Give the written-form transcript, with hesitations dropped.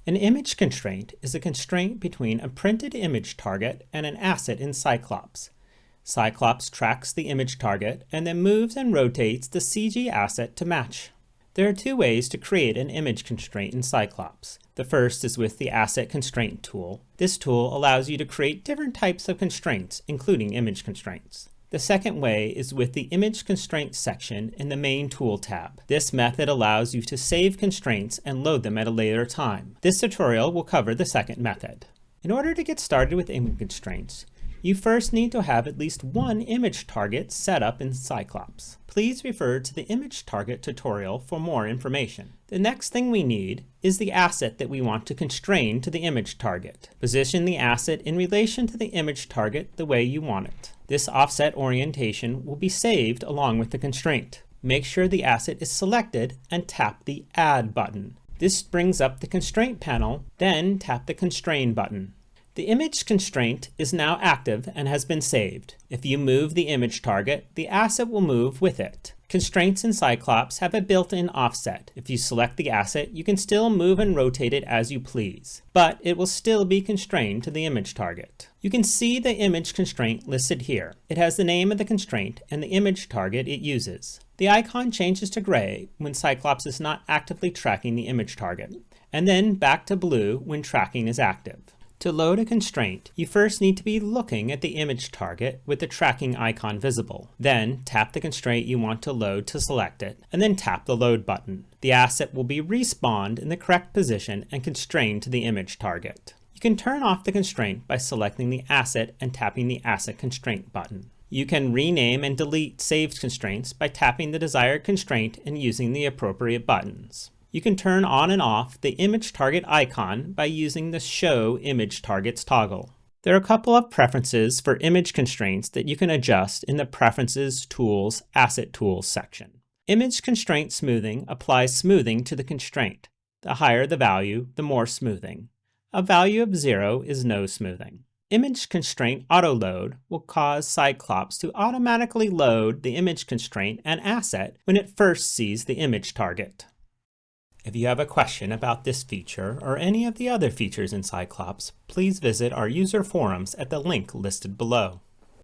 An image constraint is a constraint between a printed image target and an asset in Cyclops. Cyclops tracks the image target and then moves and rotates the CG asset to match. There are two ways to create an image constraint in Cyclops. The first is with the Asset Constraint tool. This tool allows you to create different types of constraints, including image constraints. The second way is with the Image Constraints section in the Main Tool tab. This method allows you to save constraints and load them at a later time. This tutorial will cover the second method. In order to get started with image constraints, you first need to have at least one image target set up in Cyclops. Please refer to the image target tutorial for more information. The next thing we need is the asset that we want to constrain to the image target. Position the asset in relation to the image target the way you want it. This offset orientation will be saved along with the constraint. Make sure the asset is selected and tap the Add button. This brings up the constraint panel, then tap the Constrain button. The image constraint is now active and has been saved. If you move the image target, the asset will move with it. Constraints in Cyclops have a built-in offset. If you select the asset, you can still move and rotate it as you please, but it will still be constrained to the image target. You can see the image constraint listed here. It has the name of the constraint and the image target it uses. The icon changes to gray when Cyclops is not actively tracking the image target, and then back to blue when tracking is active. To load a constraint, you first need to be looking at the image target with the tracking icon visible. Then tap the constraint you want to load to select it, and then tap the Load button. The asset will be respawned in the correct position and constrained to the image target. You can turn off the constraint by selecting the asset and tapping the Asset Constraint button. You can rename and delete saved constraints by tapping the desired constraint and using the appropriate buttons. You can turn on and off the image target icon by using the Show Image Targets toggle. There are a couple of preferences for image constraints that you can adjust in the Preferences, Tools, Asset Tools section. Image Constraint Smoothing applies smoothing to the constraint. The higher the value, the more smoothing. A value of 0 is no smoothing. Image Constraint Auto Load will cause Cyclops to automatically load the image constraint and asset when it first sees the image target. If you have a question about this feature or any of the other features in Cyclops, please visit our user forums at the link listed below.